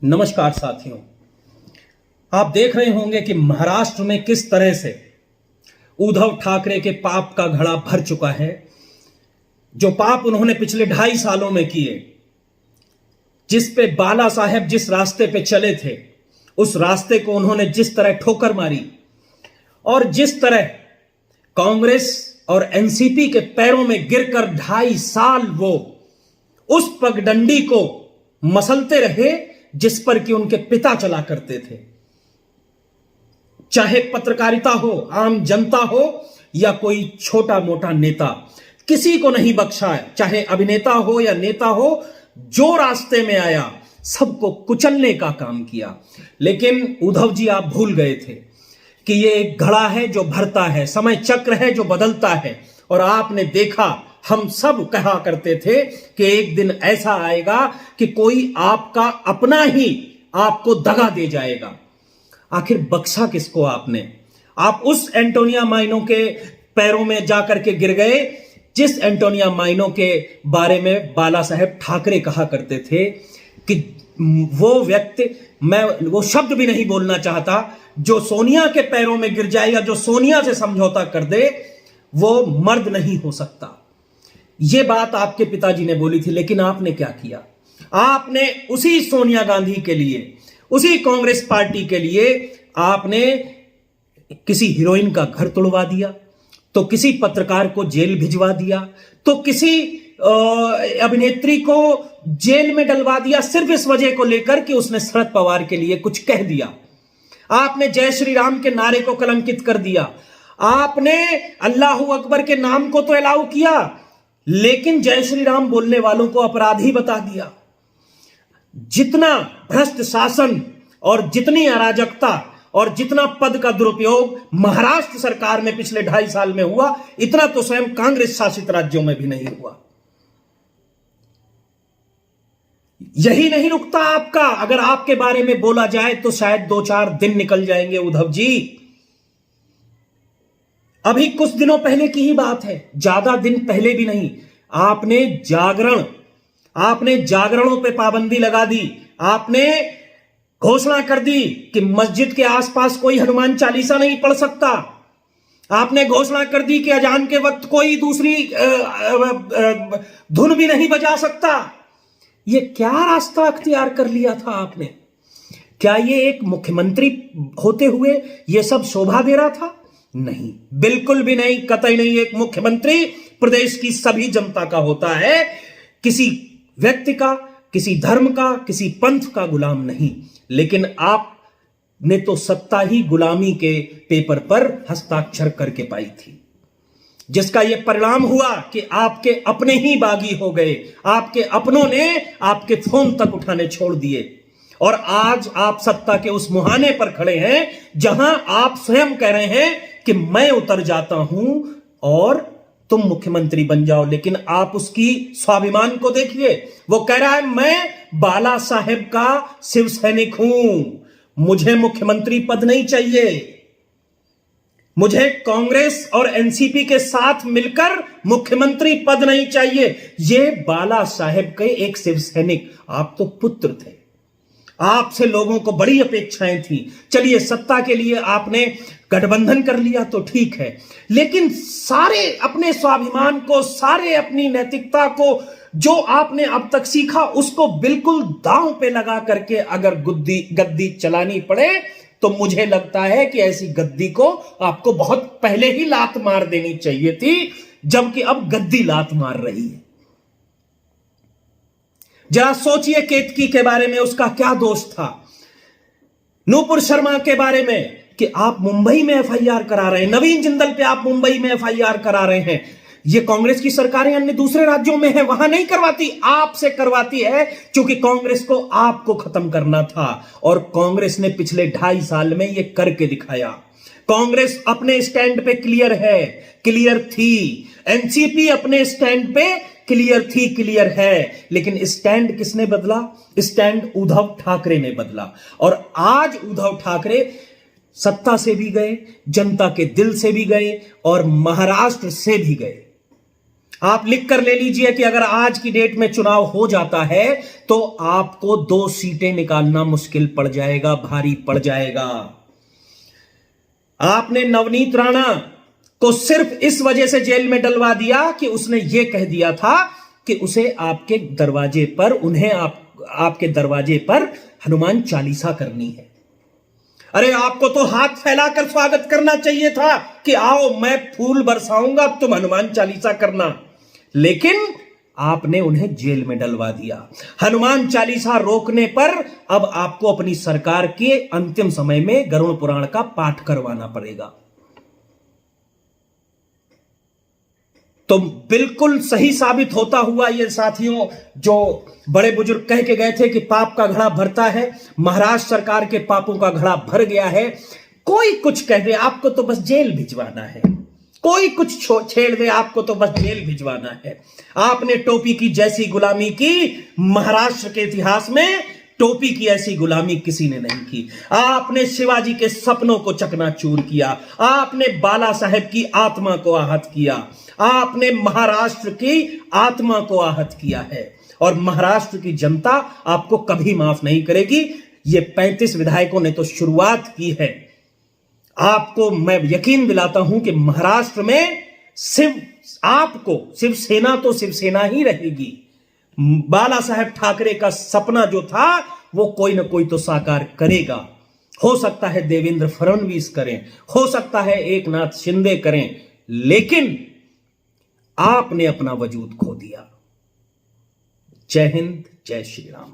नमस्कार साथियों, आप देख रहे होंगे कि महाराष्ट्र में किस तरह से उद्धव ठाकरे के पाप का घड़ा भर चुका है। जो पाप उन्होंने पिछले 2.5 सालों में किए, जिस पे बाला साहेब जिस रास्ते पे चले थे, उस रास्ते को उन्होंने जिस तरह ठोकर मारी और जिस तरह कांग्रेस और एनसीपी के पैरों में गिरकर 2.5 साल वो उस पगडंडी को मसलते रहे जिस पर कि उनके पिता चला करते थे। चाहे पत्रकारिता हो, आम जनता हो या कोई छोटा मोटा नेता, किसी को नहीं बख्शा है। चाहे अभिनेता हो या नेता हो, जो रास्ते में आया सबको कुचलने का काम किया। लेकिन उद्धव जी, आप भूल गए थे कि ये एक घड़ा है जो भरता है, समय चक्र है जो बदलता है। और आपने देखा, हम सब कहा करते थे कि एक दिन ऐसा आएगा कि कोई आपका अपना ही आपको दगा दे जाएगा। आखिर बख्शा किसको आपने? आप उस एंटोनिया माइनो के पैरों में जाकर के गिर गए जिस एंटोनिया माइनो के बारे में बाला साहेब ठाकरे कहा करते थे कि वो व्यक्ति, मैं वो शब्द भी नहीं बोलना चाहता, जो सोनिया के पैरों में गिर जाए या जो सोनिया से समझौता कर दे, वो मर्द नहीं हो सकता। ये बात आपके पिताजी ने बोली थी। लेकिन आपने क्या किया? आपने उसी सोनिया गांधी के लिए, उसी कांग्रेस पार्टी के लिए आपने किसी हीरोइन का घर तोड़वा दिया, तो किसी पत्रकार को जेल भिजवा दिया, तो किसी अभिनेत्री को जेल में डलवा दिया, सिर्फ इस वजह को लेकर कि उसने शरद पवार के लिए कुछ कह दिया। आपने जय श्री राम के नारे को कलंकित कर दिया। आपने अल्लाहू अकबर के नाम को तो अलाउ किया, लेकिन जय श्री राम बोलने वालों को अपराधी बता दिया। जितना भ्रष्ट शासन और जितनी अराजकता और जितना पद का दुरुपयोग महाराष्ट्र सरकार में पिछले 2.5 साल में हुआ, इतना तो स्वयं कांग्रेस शासित राज्यों में भी नहीं हुआ। यही नहीं रुकता आपका। अगर आपके बारे में बोला जाए तो शायद 2-4 दिन निकल जाएंगे उद्धव जी। अभी कुछ दिनों पहले की ही बात है, ज्यादा दिन पहले भी नहीं। आपने जागरणों पे पाबंदी लगा दी। आपने घोषणा कर दी कि मस्जिद के आसपास कोई हनुमान चालीसा नहीं पढ़ सकता। आपने घोषणा कर दी कि अजान के वक्त कोई दूसरी धुन भी नहीं बजा सकता। ये क्या रास्ता अख्तियार कर लिया था आपने? क्या ये एक मुख्यमंत्री होते हुए ये सब शोभा दे रहा था? नहीं, बिल्कुल भी नहीं, कतई नहीं। एक मुख्यमंत्री प्रदेश की सभी जनता का होता है, किसी व्यक्ति का, किसी धर्म का, किसी पंथ का गुलाम नहीं। लेकिन आपने तो सत्ता ही गुलामी के पेपर पर हस्ताक्षर करके पाई थी, जिसका यह परिणाम हुआ कि आपके अपने ही बागी हो गए। आपके अपनों ने आपके फोन तक उठाने छोड़ दिए और आज आप सत्ता के उस मुहाने पर खड़े हैं जहां आप स्वयं कह रहे हैं कि मैं उतर जाता हूं और तुम मुख्यमंत्री बन जाओ। लेकिन आप उसकी स्वाभिमान को देखिए। वो कह रहा है, मैं बाला साहेब का शिव सैनिक हूं, मुझे मुख्यमंत्री पद नहीं चाहिए, मुझे कांग्रेस और एनसीपी के साथ मिलकर मुख्यमंत्री पद नहीं चाहिए। ये बाला साहेब के एक शिव सैनिक। आप तो पुत्र थे, आपसे लोगों को बड़ी अपेक्षाएं थी। चलिए, सत्ता के लिए आपने गठबंधन कर लिया तो ठीक है, लेकिन सारे अपने स्वाभिमान को, सारे अपनी नैतिकता को, जो आपने अब तक सीखा, उसको बिल्कुल दांव पे लगा करके अगर गद्दी चलानी पड़े तो मुझे लगता है कि ऐसी गद्दी को आपको बहुत पहले ही लात मार देनी चाहिए थी, जबकि अब गद्दी लात मार रही है। जरा सोचिए केतकी के बारे में, उसका क्या दोष था? नूपुर शर्मा के बारे में कि आप मुंबई में एफआईआर करा रहे हैं, नवीन जिंदल पे आप मुंबई में एफआईआर करा रहे हैं। ये कांग्रेस की सरकारें अन्य दूसरे राज्यों में है, वहां नहीं करवाती, आपसे करवाती है, क्योंकि कांग्रेस को आपको खत्म करना था। और कांग्रेस ने पिछले 2.5 साल में ये करके दिखाया। कांग्रेस अपने स्टैंड पे क्लियर है, क्लियर थी। एनसीपी अपने स्टैंड पे क्लियर थी, क्लियर है। लेकिन स्टैंड किसने बदला? स्टैंड उद्धव ठाकरे ने बदला। और आज उद्धव ठाकरे सत्ता से भी गए, जनता के दिल से भी गए और महाराष्ट्र से भी गए। आप लिख कर ले लीजिए कि अगर आज की डेट में चुनाव हो जाता है तो आपको 2 सीटें निकालना मुश्किल पड़ जाएगा, भारी पड़ जाएगा। आपने नवनीत राणा को सिर्फ इस वजह से जेल में डलवा दिया कि उसने यह कह दिया था कि उसे आपके दरवाजे पर आपके दरवाजे पर हनुमान चालीसा करनी है। अरे आपको तो हाथ फैलाकर स्वागत करना चाहिए था कि आओ मैं फूल बरसाऊंगा, तुम हनुमान चालीसा करना। लेकिन आपने उन्हें जेल में डलवा दिया। हनुमान चालीसा रोकने पर अब आपको अपनी सरकार के अंतिम समय में गरुड़ पुराण का पाठ करवाना पड़ेगा। तो बिल्कुल सही साबित होता हुआ ये साथियों, जो बड़े बुजुर्ग कह के गए थे कि पाप का घड़ा भरता है, महाराष्ट्र सरकार के पापों का घड़ा भर गया है। कोई कुछ कह दे आपको तो बस जेल भिजवाना है, कोई कुछ छेड़ दे आपको तो बस जेल भिजवाना है। आपने टोपी की जैसी गुलामी की, महाराष्ट्र के इतिहास में टोपी की ऐसी गुलामी किसी ने नहीं की। आपने शिवाजी के सपनों को चकनाचूर किया, आपने बाला साहेब की आत्मा को आहत किया, आपने महाराष्ट्र की आत्मा को आहत किया है और महाराष्ट्र की जनता आपको कभी माफ नहीं करेगी। ये 35 विधायकों ने तो शुरुआत की है। आपको मैं यकीन दिलाता हूं कि महाराष्ट्र में शिवसेना तो शिवसेना ही रहेगी। बाला साहेब ठाकरे का सपना जो था वो कोई ना कोई तो साकार करेगा। हो सकता है देवेंद्र फडणवीस करें, हो सकता है एकनाथ शिंदे करें, लेकिन आपने अपना वजूद खो दिया। जय हिंद, जय श्री राम।